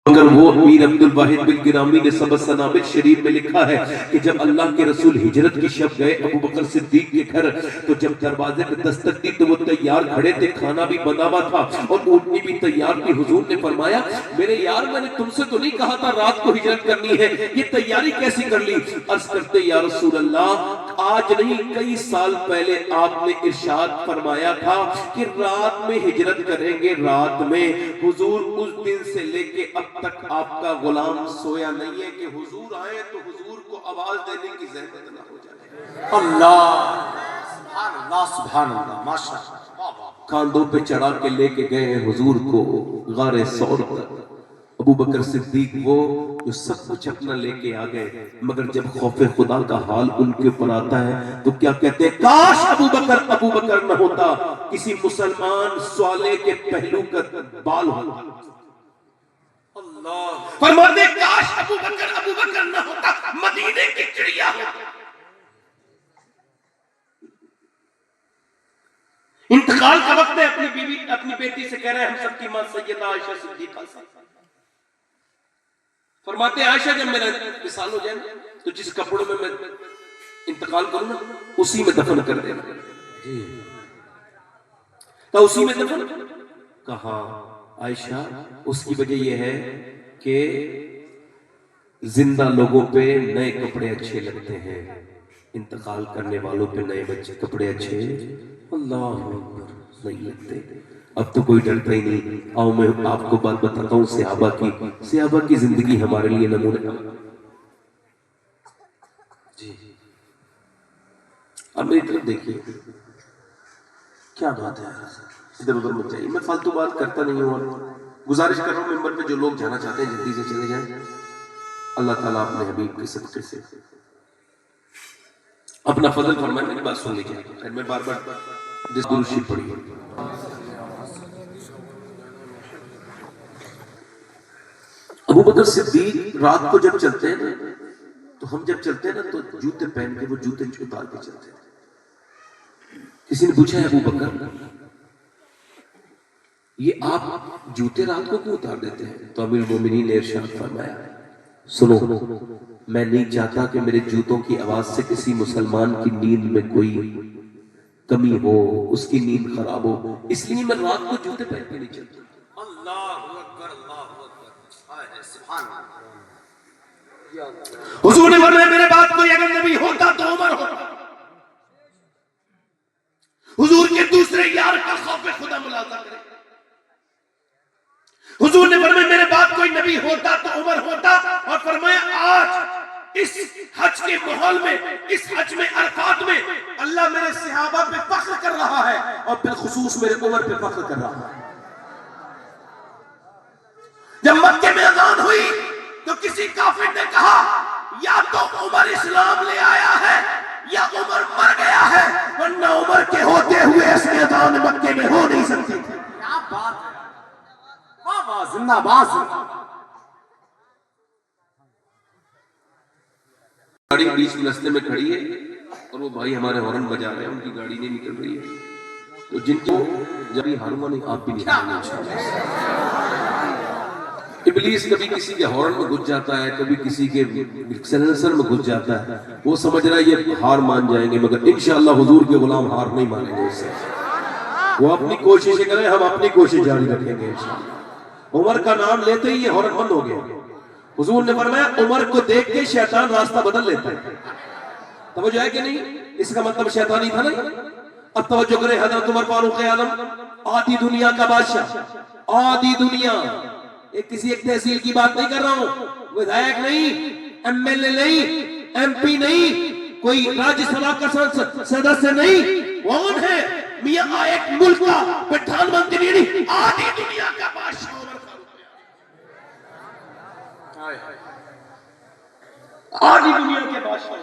مگر وہ میر عبدالواحد بن گرامی نے سبز سنابل شریف میں لکھا ہے کہ جب اللہ کے رسول ہجرت کی شب گئے ابو بکر صدیق کے گھر، تو جب دروازے پہ دستک دی تو وہ تیار کھڑے تھے، کھانا بھی بنا ہوا تھا اور اونٹنی بھی تیار تھی۔ حضور نے فرمایا میرے یار میں نے تم سے تو نہیں کہا تھا رات کو ہجرت کرنی ہے، یہ تیاری کیسی کر لی؟ عرض کرتے یا رسول اللہ آج نہیں کئی سال پہلے آپ نے ارشاد فرمایا تھا کہ رات میں ہجرت کریں گے، رات میں۔ حضور اس دن سے لے کے اب تک آپ کا غلام سویا نہیں ہے کہ حضور آئے تو حضور کو آواز دینے کی زحمت نہ ہو جائے۔ اللہ سبحان اللہ سبحان اللہ ماشاءاللہ۔ کاندھوں پہ چڑھا کے لے کے گئے ہیں حضور کو غار ثور تک۔ ابو بکر صدیق وہ جو سب کچھ اپنا لے کے آ گئے، مگر جب خوف خدا کا حال ان کے اوپر آتا ہے تو کیا کہتے ہیں؟ کاش ابو بکر نہ ہوتا، کسی مسلمان سوالے کے پہلو کا بال ہوتا۔ فرماتے کاش ابو بکر نہ ہوتا، مدینے کی چڑیا ہوتا۔ انتقال کا وقت ہے، اپنی بیوی اپنی بیٹی سے کہہ رہے ہیں ہم سب کی ماں سیدہ عائشہ صدیقہ سے، فرماتے ہیں عائشہ جب میرا وصال ہو جائے تو جس کپڑوں میں میں انتقال کروں نا اسی میں دفن کر دینا۔ تو اسی میں دفن کہا عائشہ اس کی وجہ یہ ہے کہ زندہ لوگوں پہ نئے کپڑے اچھے لگتے ہیں، انتقال کرنے والوں پہ نئے بچے کپڑے اچھے اللہ اکبر نہیں لگتے۔ اب تو کوئی ڈرتا ہی نہیں۔ آؤ میں آپ کو بات بتاتا ہوں صحابہ کی زندگی ہمارے لیے نمونہ۔ جی اب میری طرف دیکھیے، کیا بات ہے، ادھر ادھر مت جائیے، میں فالتو بات کرتا نہیں ہوں، اور گزارش کر رہا ہوں ممبر پہ جو لوگ جانا چاہتے ہیں جلدی سے چلے جائیں۔ اللہ تعالیٰ اپنے حبیب کے صدقے سے اپنا فضل فرمائے۔ میری بات سن لیجیے، میں بار بار جس درود پڑھی ابو بکر صدیق رات کو جب چلتے ہیں تو ہم جب چلتے ہیں نا تو جوتے پہن کے وہ جوتے اتار کے چلتے ہیں۔ کسی نے پوچھا ہے ابو بکر یہ آپ جوتے رات کو کیوں اتار دیتے ہیں؟ تو امیر المومنین نے ارشاد فرمایا سنو، میں نہیں چاہتا کہ میرے جوتوں کی آواز سے کسی مسلمان کی نیند میں کوئی کمی ہو، اس کی نیند خراب ہو، اس لیے میں رات کو جوتے پہن کے نہیں چلتا۔ اللہ اکبر اللہ اکبر سبحان اللہ۔ حضور نے فرمایا میرے بعد کوئی اگر نبی ہوتا تو عمر ہوتا۔ حضور کے دوسرے یار کا خوف خدا ملازہ کرے۔ حضور نے فرمایا میرے بعد کوئی نبی ہوتا تو عمر ہوتا، اور فرمایا آج اس حج کے ماحول میں، اس حج میں عرفات میں اللہ میرے صحابہ پہ فخر کر رہا ہے اور بالخصوص میرے عمر پہ فخر کر رہا ہے۔ جب مکے میں اذان ہوئی تو کسی کافر نے کہا یا تو عمر اسلام لے آیا ہے یا عمر مر گیا ہے، ورنہ عمر کے ہوتے ہوئے ایسی اذان مکے میں ہو نہیں سکتی تھی۔ کیا بات ہے، واہ واہ زندہ باد۔ گاڑی بیچ راستے میں کھڑی ہے اور وہ بھائی ہمارے ہارن بجا رہے ہیں، ان کی گاڑی نہیں نکل رہی ہے، تو جن کو جب یہ ہارن نہیں آپ بھی نہیں ابلیس کبھی کسی کے ہارن میں گھس جاتا ہے، کبھی کسی کے سیلنسر میں گھس جاتا ہے، وہ سمجھ رہا ہے یہ ہار مان جائیں گے، مگر انشاءاللہ حضور کے غلام ہار نہیں مانیں گے اس سے۔ وہ اپنی کوششیں کریں، ہم اپنی کوشش جاری رکھیں گے انشاءاللہ۔ عمر کا نام لیتے ہی یہ ہارن بند ہو گیا۔ حضور نے فرمایا عمر کو دیکھ کے شیطان راستہ بدل لیتا ہے۔ توجہ ہے کہ نہیں؟ اس کا مطلب شیطانی تھا نہیں۔ اب توجہ کریں، حضرت عمر فاروق اعظم آدھی دنیا کا بادشاہ، آدھی دنیا، کسی ایک تحصیل کی بات نہیں کر رہا ہوں، ودھائک نہیں، ایم ایل اے نہیں، ایم پی نہیں، کوئی راجیہ سبھا کا سدسیہ نہیں، کون ہے؟ میاں ایک ملک کا پردھان منتری نہیں، آدھی دنیا کا بادشاہ عمر فاروق اعظم، آدھی دنیا کے بادشاہ،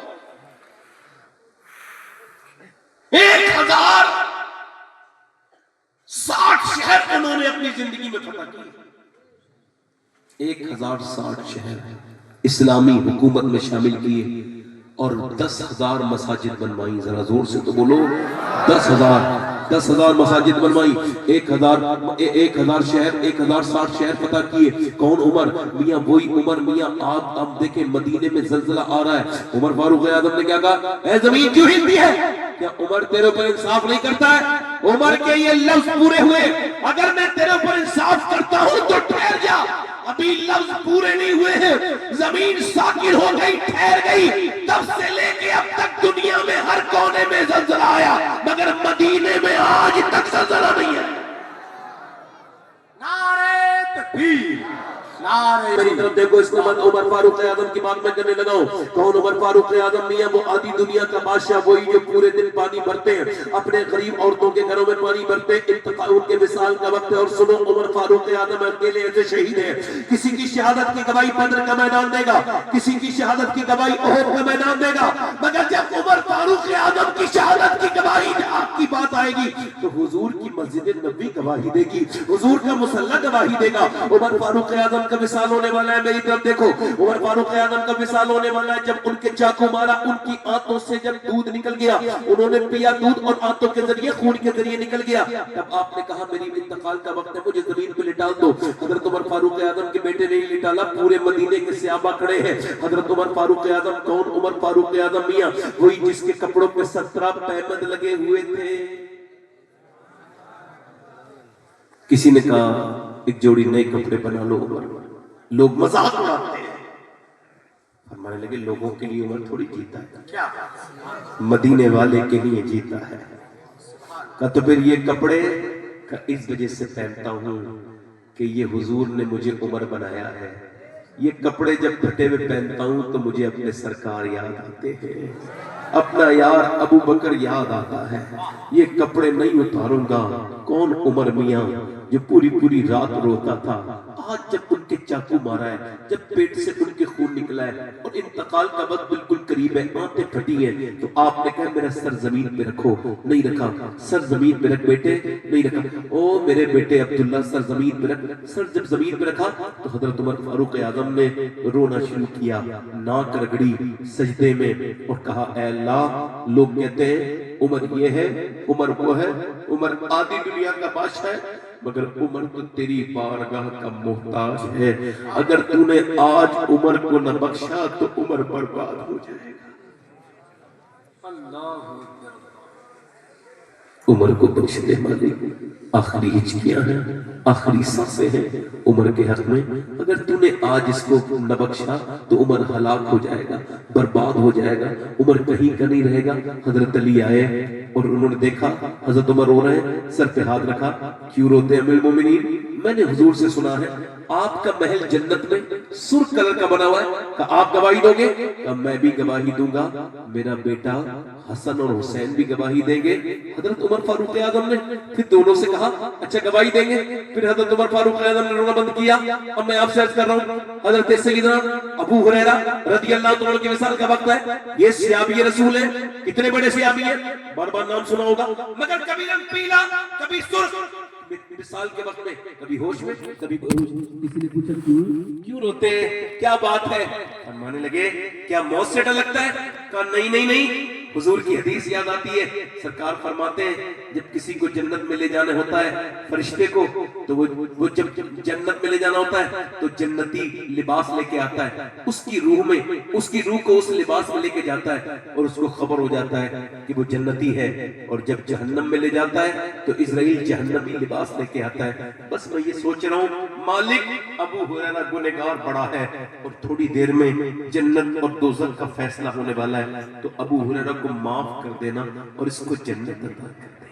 1060 شہر انہوں نے اپنی زندگی میں فتح کیے۔ 1060 شہر اسلامی حکومت میں شامل کیے اور 10,000 مساجد بنوائیں۔ ذرا زور سے تو بولو 10,000۔ 10,000 مساجد بنوائی، 1,000 شہر، 1,060 شہر فتح کیے. کون؟ عمر. میاں وہی عمر. میاں آپ دیکھیں مدینے میں زلزلہ آ رہا ہے. عمر فاروق اعظم نے کیا کہا؟ اے زمین کیوں ہلتی ہے؟ کیا عمر تیرے اوپر انصاف نہیں کرتا ہے؟ عمر کے یہ لفظ پورے ہوئے. اگر میں تیرے اوپر انصاف کرتا ہوں تو ٹھہر جا. ابھی لفظ پورے نہیں ہوئے ہیں. زمین ساکن ہو گئی، ٹھہر گئی. تب سے لے کے اب تک دنیا میں ہر کونے میں زلزلہ آیا، مگر مدینے میں آج تک زلزلہ نہیں ہے. نعرہ تکبیر، نعرہ میری طرف دیکھو. اس کے بعد عمر فاروق اعظم کی بات میں کرنے لگا ہوں. کون عمر فاروق اعظم؟ میاں وہ آدھی دنیا کا بادشاہ، وہی جو پورے دن پانی بھرتے ہیں، اپنے غریب عورتوں کے گھروں میں پانی بھرتے ہیں. ان کے وصال کا وقت ہے. اور سنو، عمر فاروق اعظم اکیلے ایسے شہید ہیں. کسی کی شہادت کی گواہی بدر کا میدان دے گا، کسی کی شہادت کی گواہی احد کا میدان دے گا، مگر جب عمر فاروق اعظم کی شہادت کی گواہی کی بات آئے گی تو حضور کی مسجد نبوی گواہی دے گی، حضور کا مصلی گواہی دے گا. عمر فاروق اعظم کا وصال ہونے والا ہے. میری طرف دیکھو، عمر فاروق اعظم کا وصال ہونے والا ہے. جب ان کے چاقو مارا، ان کی آنتوں سے جب دودھ نکل گیا، انہوں نے پیا دودھ اور آنتوں کے ذریعے خون کے ذریعے نکل گیا. تب آپ نے کہا میری انتقال کا وقت ہے، مجھے زمین پہ لٹا دو. حضرت عمر فاروق اعظم کے بیٹے نے لٹالا. پورے مدینے کے صحابہ کھڑے ہیں. حضرت عمر فاروق اعظم کون؟ عمر فاروق اعظم میاں وہی جس کے کپڑوں پہ 17 پیمند لگے ہوئے تھے. کسی نے کہا ایک جوڑی نئے کپڑے بنا لو عمر. لوگ مذاق اڑاتے ہیں. فرمانے لگے لوگوں کے لیے عمر تھوڑی جیتا ہے، کیا مدینے والے کے لیے جیتا ہے. کہا تو پھر یہ کپڑے کا اس وجہ سے پہنتا ہوں کہ یہ حضور نے مجھے عمر بنایا ہے. یہ کپڑے جب پھٹے ہوئے پہنتا ہوں تو مجھے اپنے سرکار یاد آتے ہیں، اپنا یار ابو بکر یاد آتا ہے. یہ کپڑے نہیں اتاروں گا. کون؟ عمر میاں جو پوری رات روتا تھا. آج جب ان کے چاقو مارا ہے، جب پیٹ سے ان کے خون نکلا ہے اور انتقال کا وقت بالکل قریب ہے، آنتیں پھٹی ہیں، تو آپ نے کہا میرا سر زمین پہ رکھو. نہیں رکھا. سر زمین پہ رکھ بیٹے. نہیں رکھا. او میرے بیٹے عبداللہ سر زمین پہ رکھ. سر جب زمین پہ رکھا تو حضرت عمر فاروق اعظم نے رونا شروع کیا، ناک رگڑی سجدے میں اور کہا اے اللہ، لوگ کہتے ہیں عمر یہ ہے، عمر وہ ہے، عمر آدھی دنیا کا بادشاہ ہے، مگر عمر تو تیری بارگاہ کا محتاج ہے. اگر تو نے آج عمر کو نہ بخشا تو عمر برباد ہو جائے گا. اللہ اکبر. عمر کو بخش دے مالک. آخری ہچکیاں ہیں، آخری سانسیں ہیں عمر کے حق میں. اگر تو نے آج اس کو نہ بخشا تو عمر ہلاک ہو جائے گا، برباد ہو جائے گا. عمر کہیں کا نہیں رہے گا. حضرت علی آئے اور انہوں نے دیکھا حضرت عمر رو رہے ہیں، سر پہ ہاتھ رکھا. کیوں روتے ہیں امیر المومنین؟ میں نے حضور سے سنا ہے آپ کا محل جنت میں سرخ کلر کا بنا ہوا ہے. کہا آپ گواہی دو گے؟ کہا میں بھی گواہی دوں گا. میرا بیٹا حسن اور حسین بھی گواہی دیں گے. حضرت عمر فاروق اعظم نے پھر دونوں سے کہا اچھا گواہی دیں گے. پھر حضرت عمر فاروق اعظم نے رونا بند کیا. اب میں آپ سے عرض کر رہا ہوں، حضرت سیدنا ابو ہریرہ رضی اللہ عنہ کے وصال کا وقت ہے. یہ صحابی رسول ہیں. کتنے بڑے صحابی ہیں، بار بار نام سنا ہوگا، مگر کبھی رنگ پیلا، کبھی سرخ. وصال کے وقت میں کبھی ہوش میں، کبھی بے ہوش. کسی نے پوچھا کیوں روتے ہیں، کیا بات ہے؟ فرمانے لگے کیا موت سے ڈر لگتا ہے؟ کہا نہیں. حضور کی حدیث یاد آتی ہے. سرکار فرماتے ہیں جب کسی کو جنت میں لے جانا ہوتا ہے فرشتے کو، تو وہ جب جنت میں لے جانا ہوتا ہے تو جنتی لباس لے کے آتا ہے. اس کی روح کو اس لباس میں لے کے جاتا ہے اور اس کو خبر ہو جاتا ہے کہ وہ جنتی ہے. اور جب جہنم میں لے جاتا ہے تو اسرائیل جہنمی لباس لے کے آتا ہے. بس میں یہ سوچ رہا ہوں مالک ابو ہریرہ گنہگار بڑا ہے اور تھوڑی دیر میں جنت اور دوزخ کا فیصلہ ہونے والا ہے، تو ابو ہریرہ کو معاف کر دینا اور اس کو جنت عطا کر دینا.